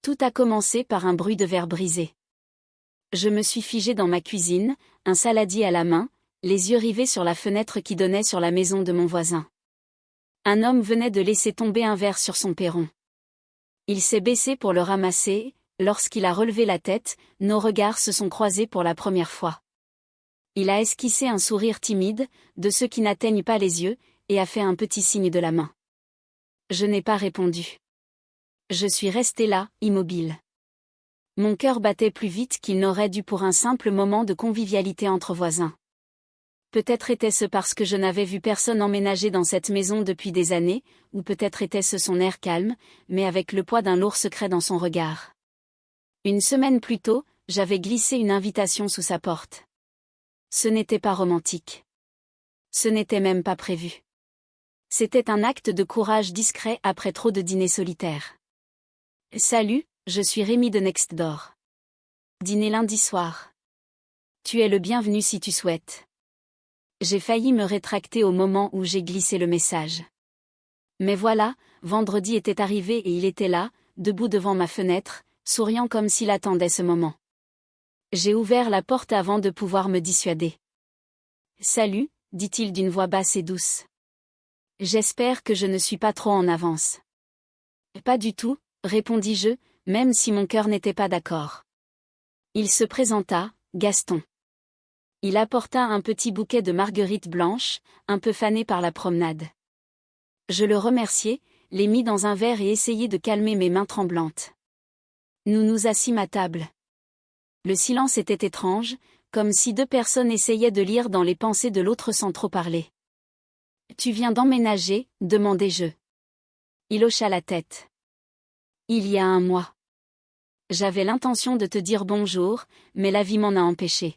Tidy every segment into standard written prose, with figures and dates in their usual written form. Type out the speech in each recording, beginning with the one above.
Tout a commencé par un bruit de verre brisé. Je me suis figée dans ma cuisine, un saladier à la main, les yeux rivés sur la fenêtre qui donnait sur la maison de mon voisin. Un homme venait de laisser tomber un verre sur son perron. Il s'est baissé pour le ramasser. Lorsqu'il a relevé la tête, nos regards se sont croisés pour la première fois. Il a esquissé un sourire timide, de ceux qui n'atteignent pas les yeux, et a fait un petit signe de la main. Je n'ai pas répondu. Je suis restée là, immobile. Mon cœur battait plus vite qu'il n'aurait dû pour un simple moment de convivialité entre voisins. Peut-être était-ce parce que je n'avais vu personne emménager dans cette maison depuis des années, ou peut-être était-ce son air calme, mais avec le poids d'un lourd secret dans son regard. Une semaine plus tôt, j'avais glissé une invitation sous sa porte. Ce n'était pas romantique. Ce n'était même pas prévu. C'était un acte de courage discret après trop de dîners solitaires. Salut, je suis Rémi de Nextdoor. Dîner lundi soir. Tu es le bienvenu si tu souhaites. J'ai failli me rétracter au moment où j'ai glissé le message. Mais voilà, vendredi était arrivé et il était là, debout devant ma fenêtre, souriant comme s'il attendait ce moment. J'ai ouvert la porte avant de pouvoir me dissuader. « Salut », dit-il d'une voix basse et douce. J'espère que je ne suis pas trop en avance. Pas du tout, répondis-je, même si mon cœur n'était pas d'accord. Il se présenta, Gaston. Il apporta un petit bouquet de marguerites blanches, un peu fanées par la promenade. Je le remerciai, les mis dans un verre et essayai de calmer mes mains tremblantes. Nous nous assîmes à table. Le silence était étrange, comme si deux personnes essayaient de lire dans les pensées de l'autre sans trop parler. « Tu viens d'emménager ?» demandai-je. Il hocha la tête. « Il y a un mois. J'avais l'intention de te dire bonjour, mais la vie m'en a empêché. »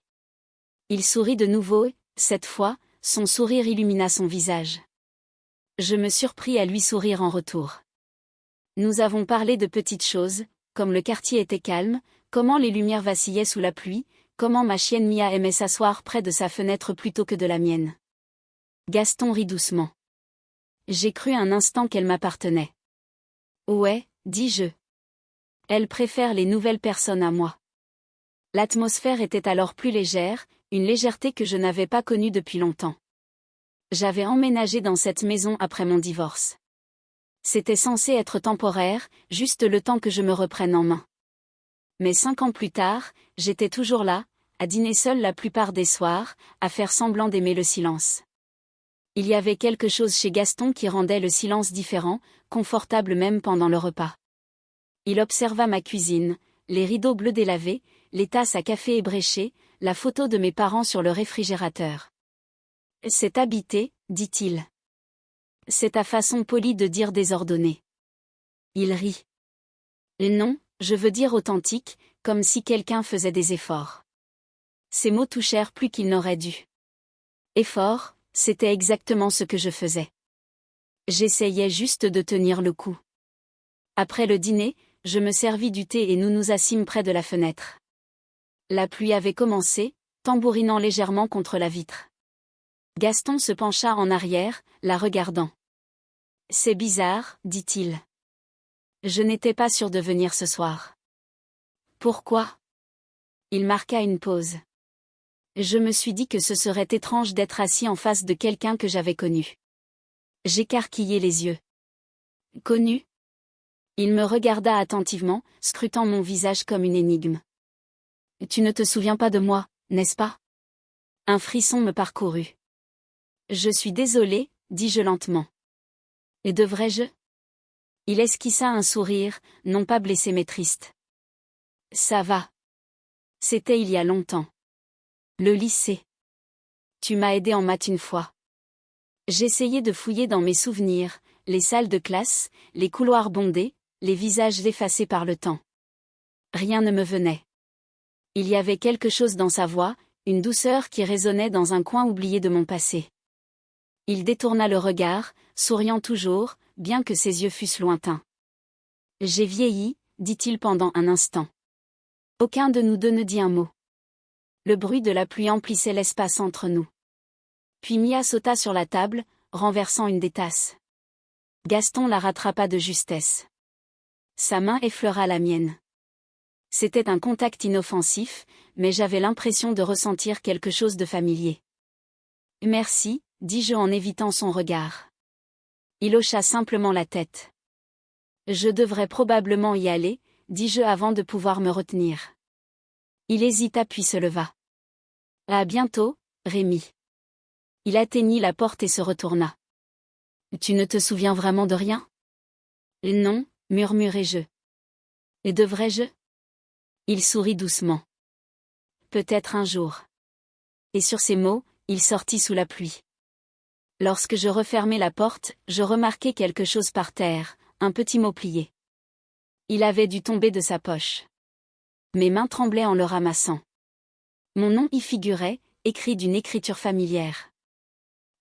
Il sourit de nouveau et, cette fois, son sourire illumina son visage. Je me surpris à lui sourire en retour. Nous avons parlé de petites choses, comme le quartier était calme, comment les lumières vacillaient sous la pluie, comment ma chienne Mia aimait s'asseoir près de sa fenêtre plutôt que de la mienne. Gaston rit doucement. J'ai cru un instant qu'elle m'appartenait. Ouais, dis-je. Elle préfère les nouvelles personnes à moi. L'atmosphère était alors plus légère, une légèreté que je n'avais pas connue depuis longtemps. J'avais emménagé dans cette maison après mon divorce. C'était censé être temporaire, juste le temps que je me reprenne en main. Mais 5 ans plus tard, j'étais toujours là, à dîner seule la plupart des soirs, à faire semblant d'aimer le silence. Il y avait quelque chose chez Gaston qui rendait le silence différent, confortable même pendant le repas. Il observa ma cuisine, les rideaux bleus délavés, les tasses à café ébréchées, la photo de mes parents sur le réfrigérateur. « C'est habité », dit-il. « C'est ta façon polie de dire désordonnée. » Il rit. « Non, je veux dire authentique, comme si quelqu'un faisait des efforts. » Ces mots touchèrent plus qu'ils n'auraient dû. Effort, c'était exactement ce que je faisais. J'essayais juste de tenir le coup. Après le dîner, je me servis du thé et nous nous assîmes près de la fenêtre. La pluie avait commencé, tambourinant légèrement contre la vitre. Gaston se pencha en arrière, la regardant. « C'est bizarre, dit-il. Je n'étais pas sûr de venir ce soir. » Pourquoi ? Il marqua une pause. Je me suis dit que ce serait étrange d'être assis en face de quelqu'un que j'avais connu. J'écarquillai les yeux. « Connu ? » Il me regarda attentivement, scrutant mon visage comme une énigme. « Tu ne te souviens pas de moi, n'est-ce pas ?» Un frisson me parcourut. « Je suis désolé, dis-je lentement. Et devrais-je ? » Il esquissa un sourire, non pas blessé mais triste. « Ça va. C'était il y a longtemps. Le lycée. Tu m'as aidé en maths une fois. » J'essayais de fouiller dans mes souvenirs, les salles de classe, les couloirs bondés, les visages effacés par le temps. Rien ne me venait. Il y avait quelque chose dans sa voix, une douceur qui résonnait dans un coin oublié de mon passé. Il détourna le regard, souriant toujours, bien que ses yeux fussent lointains. « J'ai vieilli », dit-il pendant un instant. Aucun de nous deux ne dit un mot. Le bruit de la pluie emplissait l'espace entre nous. Puis Mia sauta sur la table, renversant une des tasses. Gaston la rattrapa de justesse. Sa main effleura la mienne. C'était un contact inoffensif, mais j'avais l'impression de ressentir quelque chose de familier. Merci, dis-je en évitant son regard. Il hocha simplement la tête. Je devrais probablement y aller, dis-je avant de pouvoir me retenir. Il hésita puis se leva. À bientôt, Rémi. Il atteignit la porte et se retourna. Tu ne te souviens vraiment de rien? Non, murmurai-je. Et devrais-je? Il sourit doucement. Peut-être un jour. Et sur ces mots, il sortit sous la pluie. Lorsque je refermai la porte, je remarquai quelque chose par terre, un petit mot plié. Il avait dû tomber de sa poche. Mes mains tremblaient en le ramassant. Mon nom y figurait, écrit d'une écriture familière.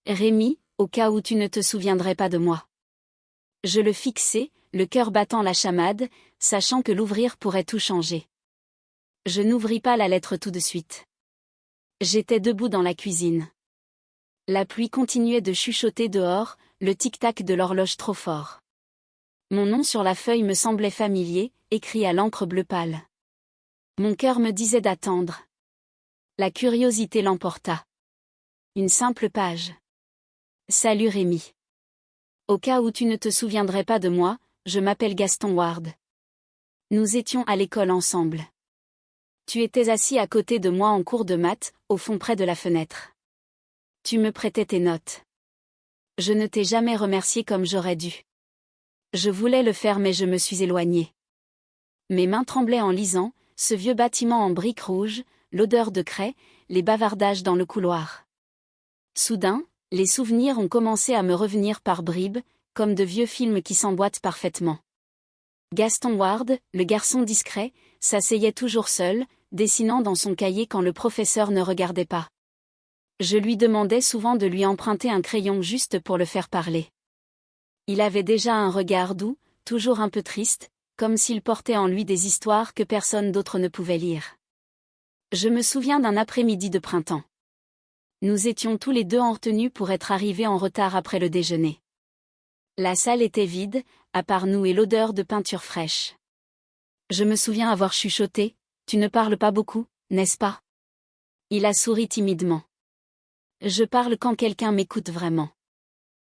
Rémi, au cas où tu ne te souviendrais pas de moi. Je le fixai, le cœur battant la chamade, sachant que l'ouvrir pourrait tout changer. Je n'ouvris pas la lettre tout de suite. J'étais debout dans la cuisine. La pluie continuait de chuchoter dehors, le tic-tac de l'horloge trop fort. Mon nom sur la feuille me semblait familier, écrit à l'encre bleu pâle. Mon cœur me disait d'attendre. La curiosité l'emporta. Une simple page. Salut Rémi. Au cas où tu ne te souviendrais pas de moi, je m'appelle Gaston Ward. Nous étions à l'école ensemble. Tu étais assis à côté de moi en cours de maths, au fond près de la fenêtre. Tu me prêtais tes notes. Je ne t'ai jamais remercié comme j'aurais dû. Je voulais le faire mais je me suis éloignée. Mes mains tremblaient en lisant, ce vieux bâtiment en briques rouges, l'odeur de craie, les bavardages dans le couloir. Soudain, les souvenirs ont commencé à me revenir par bribes, comme de vieux films qui s'emboîtent parfaitement. Gaston Ward, le garçon discret, s'asseyait toujours seul, dessinant dans son cahier quand le professeur ne regardait pas. Je lui demandais souvent de lui emprunter un crayon juste pour le faire parler. Il avait déjà un regard doux, toujours un peu triste, comme s'il portait en lui des histoires que personne d'autre ne pouvait lire. Je me souviens d'un après-midi de printemps. Nous étions tous les deux en retenue pour être arrivés en retard après le déjeuner. La salle était vide, à part nous et l'odeur de peinture fraîche. Je me souviens avoir chuchoté, « Tu ne parles pas beaucoup, n'est-ce pas ?» Il a souri timidement. Je parle quand quelqu'un m'écoute vraiment.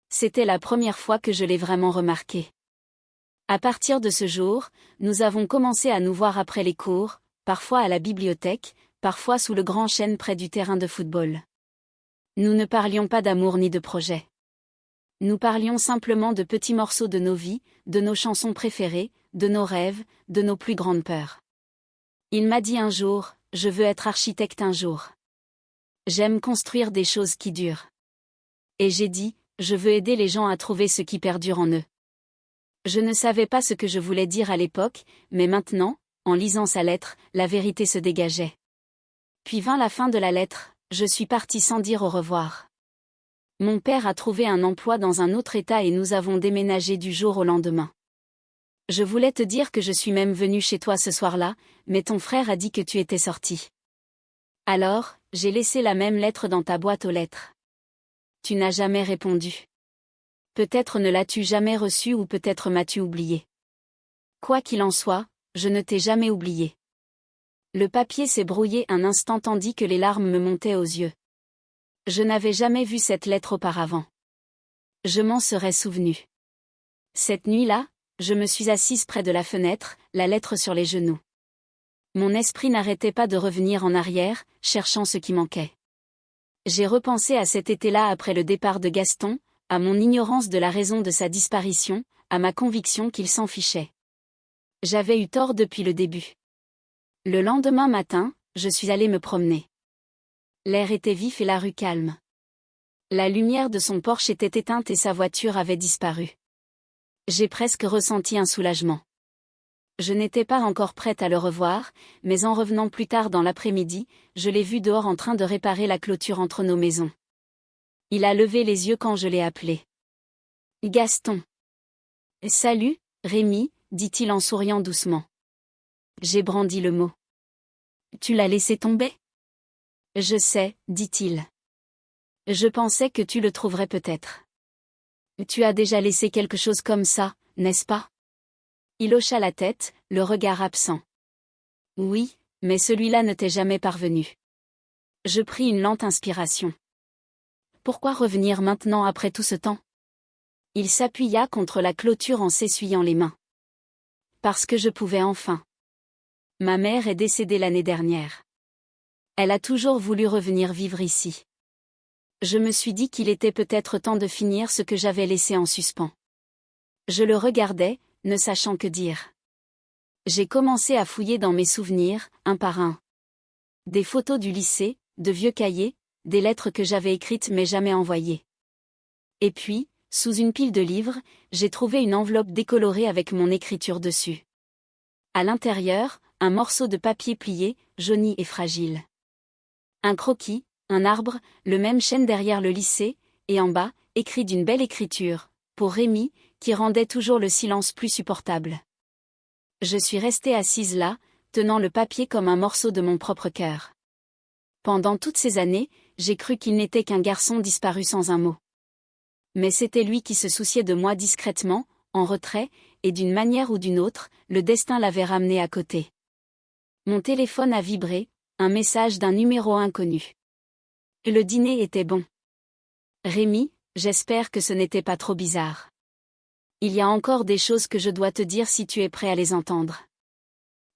C'était la première fois que je l'ai vraiment remarqué. À partir de ce jour, nous avons commencé à nous voir après les cours, parfois à la bibliothèque, parfois sous le grand chêne près du terrain de football. Nous ne parlions pas d'amour ni de projet. Nous parlions simplement de petits morceaux de nos vies, de nos chansons préférées, de nos rêves, de nos plus grandes peurs. Il m'a dit un jour, « Je veux être architecte un jour. J'aime construire des choses qui durent. » Et j'ai dit, « Je veux aider les gens à trouver ce qui perdure en eux. » Je ne savais pas ce que je voulais dire à l'époque, mais maintenant, en lisant sa lettre, la vérité se dégageait. Puis vint la fin de la lettre, je suis partie sans dire au revoir. Mon père a trouvé un emploi dans un autre état et nous avons déménagé du jour au lendemain. Je voulais te dire que je suis même venue chez toi ce soir-là, mais ton frère a dit que tu étais sorti. Alors, j'ai laissé la même lettre dans ta boîte aux lettres. Tu n'as jamais répondu. Peut-être ne l'as-tu jamais reçue ou peut-être m'as-tu oublié. Quoi qu'il en soit, je ne t'ai jamais oublié. Le papier s'est brouillé un instant tandis que les larmes me montaient aux yeux. Je n'avais jamais vu cette lettre auparavant. Je m'en serais souvenu. Cette nuit-là, je me suis assise près de la fenêtre, la lettre sur les genoux. Mon esprit n'arrêtait pas de revenir en arrière, cherchant ce qui manquait. J'ai repensé à cet été-là après le départ de Gaston, à mon ignorance de la raison de sa disparition, à ma conviction qu'il s'en fichait. J'avais eu tort depuis le début. Le lendemain matin, je suis allée me promener. L'air était vif et la rue calme. La lumière de son Porsche était éteinte et sa voiture avait disparu. J'ai presque ressenti un soulagement. Je n'étais pas encore prête à le revoir, mais en revenant plus tard dans l'après-midi, je l'ai vu dehors en train de réparer la clôture entre nos maisons. Il a levé les yeux quand je l'ai appelé. Gaston. Salut, Rémi, dit-il en souriant doucement. J'ai brandi le mot. Tu l'as laissé tomber ? Je sais, dit-il. Je pensais que tu le trouverais peut-être. Tu as déjà laissé quelque chose comme ça, n'est-ce pas ? Il hocha la tête, le regard absent. Oui, mais celui-là ne t'est jamais parvenu. Je pris une lente inspiration. Pourquoi revenir maintenant après tout ce temps? Il s'appuya contre la clôture en s'essuyant les mains. Parce que je pouvais enfin. Ma mère est décédée l'année dernière. Elle a toujours voulu revenir vivre ici. Je me suis dit qu'il était peut-être temps de finir ce que j'avais laissé en suspens. Je le regardais, ne sachant que dire. J'ai commencé à fouiller dans mes souvenirs, un par un. Des photos du lycée, de vieux cahiers, des lettres que j'avais écrites mais jamais envoyées. Et puis, sous une pile de livres, j'ai trouvé une enveloppe décolorée avec mon écriture dessus. À l'intérieur, un morceau de papier plié, jauni et fragile. Un croquis, un arbre, le même chêne derrière le lycée, et en bas, écrit d'une belle écriture, pour Rémi, qui rendait toujours le silence plus supportable. Je suis restée assise là, tenant le papier comme un morceau de mon propre cœur. Pendant toutes ces années, j'ai cru qu'il n'était qu'un garçon disparu sans un mot. Mais c'était lui qui se souciait de moi discrètement, en retrait, et d'une manière ou d'une autre, le destin l'avait ramené à côté. Mon téléphone a vibré, un message d'un numéro inconnu. Le dîner était bon. Rémi, j'espère que ce n'était pas trop bizarre. Il y a encore des choses que je dois te dire si tu es prêt à les entendre.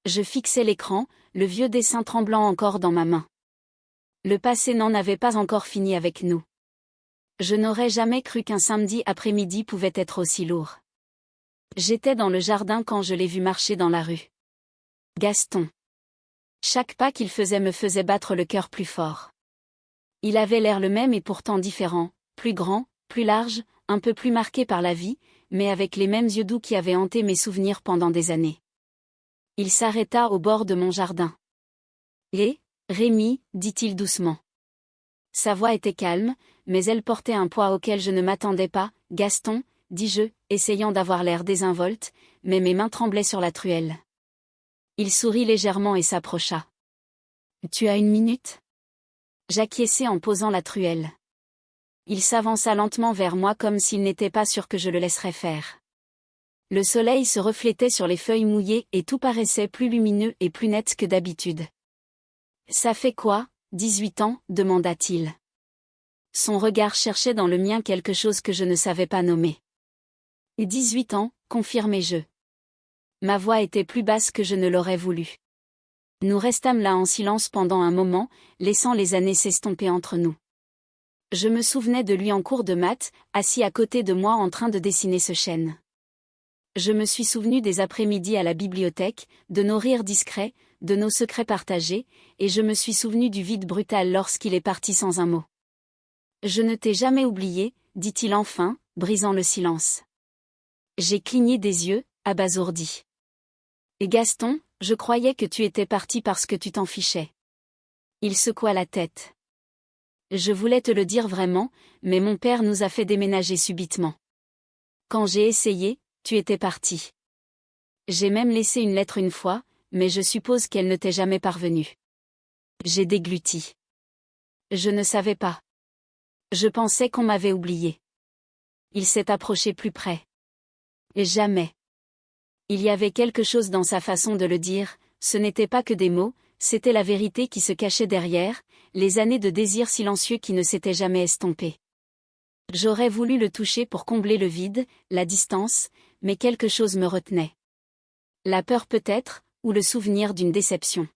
Je fixais l'écran, le vieux dessin tremblant encore dans ma main. Le passé n'en avait pas encore fini avec nous. Je n'aurais jamais cru qu'un samedi après-midi pouvait être aussi lourd. J'étais dans le jardin quand je l'ai vu marcher dans la rue. Gaston. Chaque pas qu'il faisait me faisait battre le cœur plus fort. Il avait l'air le même et pourtant différent, plus grand, plus large, un peu plus marqué par la vie, mais avec les mêmes yeux doux qui avaient hanté mes souvenirs pendant des années. Il s'arrêta au bord de mon jardin. « Et, Rémi, dit-il doucement. » Sa voix était calme, mais elle portait un poids auquel je ne m'attendais pas. « Gaston, dis-je, essayant d'avoir l'air désinvolte, mais mes mains tremblaient sur la truelle. Il sourit légèrement et s'approcha. « Tu as une minute ?» J'acquiesçai en posant la truelle. Il s'avança lentement vers moi comme s'il n'était pas sûr que je le laisserais faire. Le soleil se reflétait sur les feuilles mouillées et tout paraissait plus lumineux et plus net que d'habitude. « Ça fait quoi, 18 ans ?» demanda-t-il. Son regard cherchait dans le mien quelque chose que je ne savais pas nommer. « 18 ans, confirmai-je. » Ma voix était plus basse que je ne l'aurais voulu. Nous restâmes là en silence pendant un moment, laissant les années s'estomper entre nous. Je me souvenais de lui en cours de maths, assis à côté de moi en train de dessiner ce chêne. Je me suis souvenu des après-midi à la bibliothèque, de nos rires discrets, de nos secrets partagés, et je me suis souvenu du vide brutal lorsqu'il est parti sans un mot. « Je ne t'ai jamais oublié, dit-il enfin, brisant le silence. J'ai cligné des yeux, abasourdi. Et Gaston, je croyais que tu étais parti parce que tu t'en fichais. Il secoua la tête. Je voulais te le dire vraiment, mais mon père nous a fait déménager subitement. Quand j'ai essayé, tu étais parti. J'ai même laissé une lettre une fois, mais je suppose qu'elle ne t'est jamais parvenue. J'ai dégluti. Je ne savais pas. Je pensais qu'on m'avait oublié. Il s'est approché plus près. Et jamais. Il y avait quelque chose dans sa façon de le dire, ce n'était pas que des mots, c'était la vérité qui se cachait derrière, les années de désir silencieux qui ne s'étaient jamais estompées. J'aurais voulu le toucher pour combler le vide, la distance, mais quelque chose me retenait. La peur peut-être, ou le souvenir d'une déception.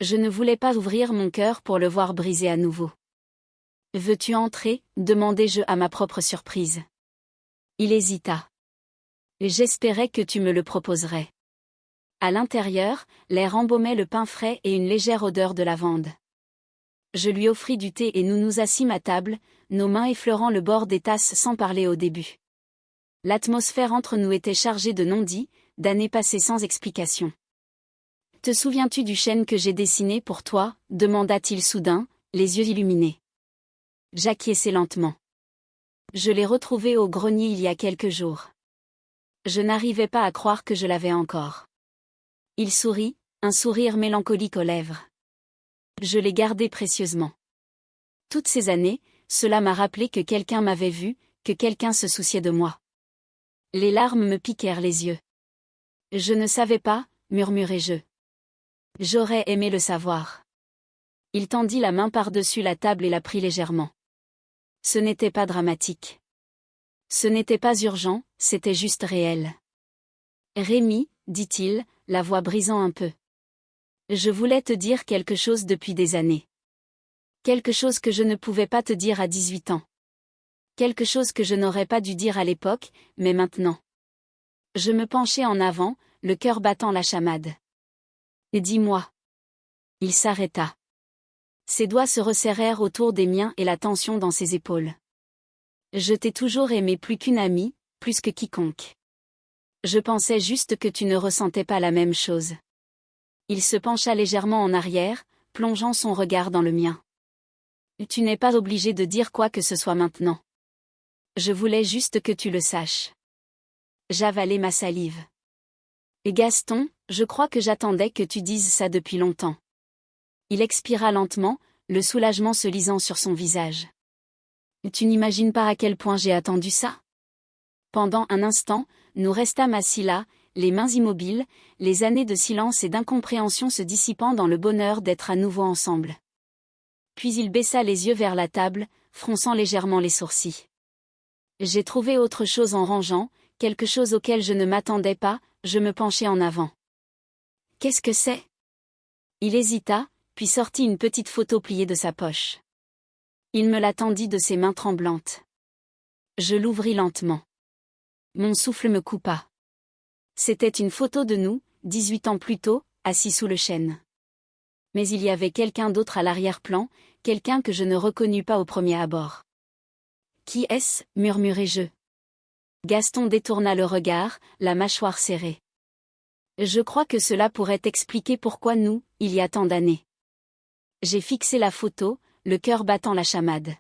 Je ne voulais pas ouvrir mon cœur pour le voir briser à nouveau. « Veux-tu entrer ?» demandai-je à ma propre surprise. Il hésita. J'espérais que tu me le proposerais. À l'intérieur, l'air embaumait le pain frais et une légère odeur de lavande. Je lui offris du thé et nous nous assîmes à table, nos mains effleurant le bord des tasses sans parler au début. L'atmosphère entre nous était chargée de non-dits, d'années passées sans explication. « Te souviens-tu du chêne que j'ai dessiné pour toi ?» demanda-t-il soudain, les yeux illuminés. J'acquiesçai lentement. Je l'ai retrouvé au grenier il y a quelques jours. Je n'arrivais pas à croire que je l'avais encore. Il sourit, un sourire mélancolique aux lèvres. Je l'ai gardé précieusement. Toutes ces années, cela m'a rappelé que quelqu'un m'avait vu, que quelqu'un se souciait de moi. Les larmes me piquèrent les yeux. Je ne savais pas, murmurai-je. J'aurais aimé le savoir. Il tendit la main par-dessus la table et la prit légèrement. Ce n'était pas dramatique. Ce n'était pas urgent, c'était juste réel. Rémi, dit-il, la voix brisant un peu. Je voulais te dire quelque chose depuis des années. Quelque chose que je ne pouvais pas te dire à 18 ans. Quelque chose que je n'aurais pas dû dire à l'époque, mais maintenant. Je me penchai en avant, le cœur battant la chamade. Et dis-moi. Il s'arrêta. Ses doigts se resserrèrent autour des miens et la tension dans ses épaules. Je t'ai toujours aimé plus qu'une amie, plus que quiconque. Je pensais juste que tu ne ressentais pas la même chose. Il se pencha légèrement en arrière, plongeant son regard dans le mien. Tu n'es pas obligé de dire quoi que ce soit maintenant. Je voulais juste que tu le saches. J'avalai ma salive. Et Gaston, je crois que j'attendais que tu dises ça depuis longtemps. Il expira lentement, le soulagement se lisant sur son visage. Tu n'imagines pas à quel point j'ai attendu ça? Pendant un instant, nous restâmes assis là, les mains immobiles, les années de silence et d'incompréhension se dissipant dans le bonheur d'être à nouveau ensemble. Puis il baissa les yeux vers la table, fronçant légèrement les sourcils. J'ai trouvé autre chose en rangeant, quelque chose auquel je ne m'attendais pas, je me penchai en avant. Qu'est-ce que c'est? Il hésita, puis sortit une petite photo pliée de sa poche. Il me la tendit de ses mains tremblantes. Je l'ouvris lentement. Mon souffle me coupa. C'était une photo de nous, 18 ans plus tôt, assis sous le chêne. Mais il y avait quelqu'un d'autre à l'arrière-plan, quelqu'un que je ne reconnus pas au premier abord. Qui est-ce? Murmurai-je. Gaston détourna le regard, la mâchoire serrée. Je crois que cela pourrait expliquer pourquoi nous, il y a tant d'années. J'ai fixé la photo, le cœur battant la chamade.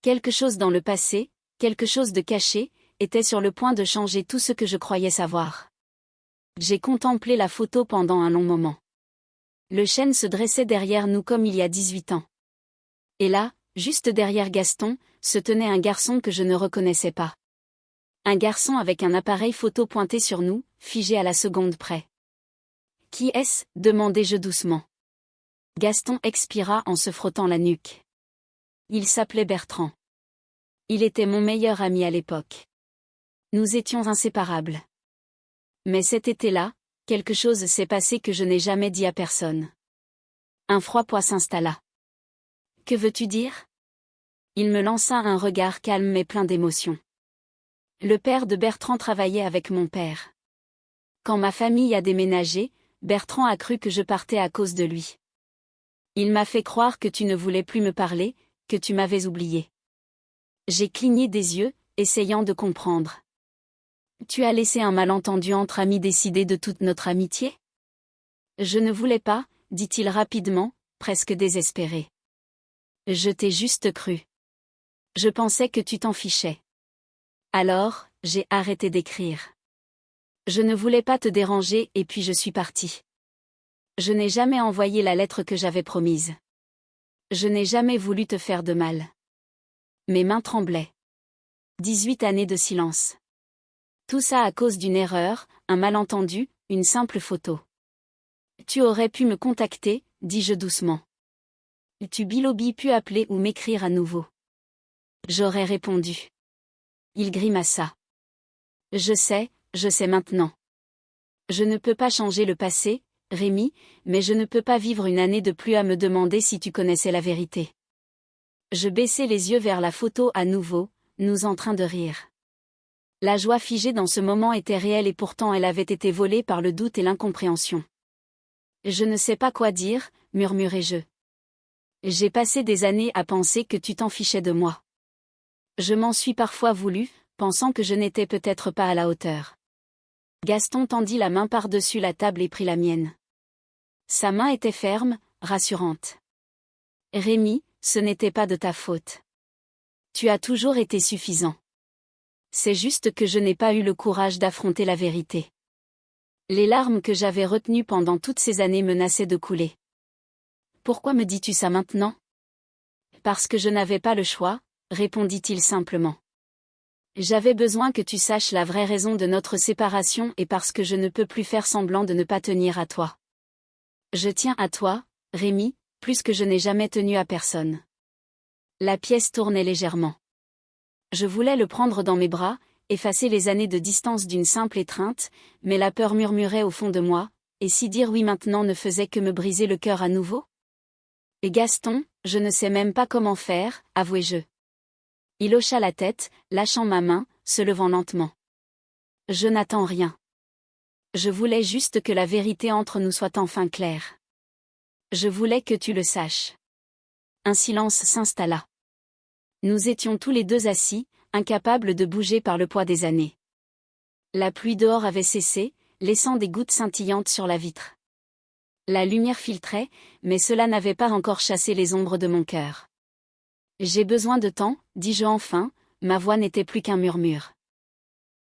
Quelque chose dans le passé, quelque chose de caché, était sur le point de changer tout ce que je croyais savoir. J'ai contemplé la photo pendant un long moment. Le chêne se dressait derrière nous comme il y a 18 ans. Et là, juste derrière Gaston, se tenait un garçon que je ne reconnaissais pas. Un garçon avec un appareil photo pointé sur nous, figé à la seconde près. Qui est-ce? Demandai-je doucement. Gaston expira en se frottant la nuque. Il s'appelait Bertrand. Il était mon meilleur ami à l'époque. Nous étions inséparables. Mais cet été-là, quelque chose s'est passé que je n'ai jamais dit à personne. Un froid-poids s'installa. Que veux-tu dire? Il me lança un regard calme mais plein d'émotion. Le père de Bertrand travaillait avec mon père. Quand ma famille a déménagé, Bertrand a cru que je partais à cause de lui. Il m'a fait croire que tu ne voulais plus me parler, que tu m'avais oublié. J'ai cligné des yeux, essayant de comprendre. Tu as laissé un malentendu entre amis décider de toute notre amitié? Je ne voulais pas, dit-il rapidement, presque désespéré. Je t'ai juste cru. Je pensais que tu t'en fichais. Alors, j'ai arrêté d'écrire. Je ne voulais pas te déranger et puis je suis partie. Je n'ai jamais envoyé la lettre que j'avais promise. Je n'ai jamais voulu te faire de mal. Mes mains tremblaient. 18 années de silence. Tout ça à cause d'une erreur, un malentendu, une simple photo. Tu aurais pu me contacter, dis-je doucement. Tu bilobis pu appeler ou m'écrire à nouveau. J'aurais répondu. Il grimaça. Je sais maintenant. Je ne peux pas changer le passé, Rémi, mais je ne peux pas vivre une année de plus à me demander si tu connaissais la vérité. Je baissai les yeux vers la photo à nouveau, nous en train de rire. La joie figée dans ce moment était réelle et pourtant elle avait été volée par le doute et l'incompréhension. Je ne sais pas quoi dire, murmurai-je. J'ai passé des années à penser que tu t'en fichais de moi. Je m'en suis parfois voulu, pensant que je n'étais peut-être pas à la hauteur. Gaston tendit la main par-dessus la table et prit la mienne. Sa main était ferme, rassurante. Rémi, ce n'était pas de ta faute. Tu as toujours été suffisant. C'est juste que je n'ai pas eu le courage d'affronter la vérité. Les larmes que j'avais retenues pendant toutes ces années menaçaient de couler. Pourquoi me dis-tu ça maintenant? Parce que je n'avais pas le choix, répondit-il simplement. J'avais besoin que tu saches la vraie raison de notre séparation et parce que je ne peux plus faire semblant de ne pas tenir à toi. Je tiens à toi, Rémi, plus que je n'ai jamais tenu à personne. La pièce tournait légèrement. Je voulais le prendre dans mes bras, effacer les années de distance d'une simple étreinte, mais la peur murmurait au fond de moi, et si dire oui maintenant ne faisait que me briser le cœur à nouveau? Et Gaston, je ne sais même pas comment faire, avouai-je. Il hocha la tête, lâchant ma main, se levant lentement. Je n'attends rien. Je voulais juste que la vérité entre nous soit enfin claire. Je voulais que tu le saches. Un silence s'installa. Nous étions tous les deux assis, incapables de bouger par le poids des années. La pluie dehors avait cessé, laissant des gouttes scintillantes sur la vitre. La lumière filtrait, mais cela n'avait pas encore chassé les ombres de mon cœur. J'ai besoin de temps, dis-je enfin, ma voix n'était plus qu'un murmure.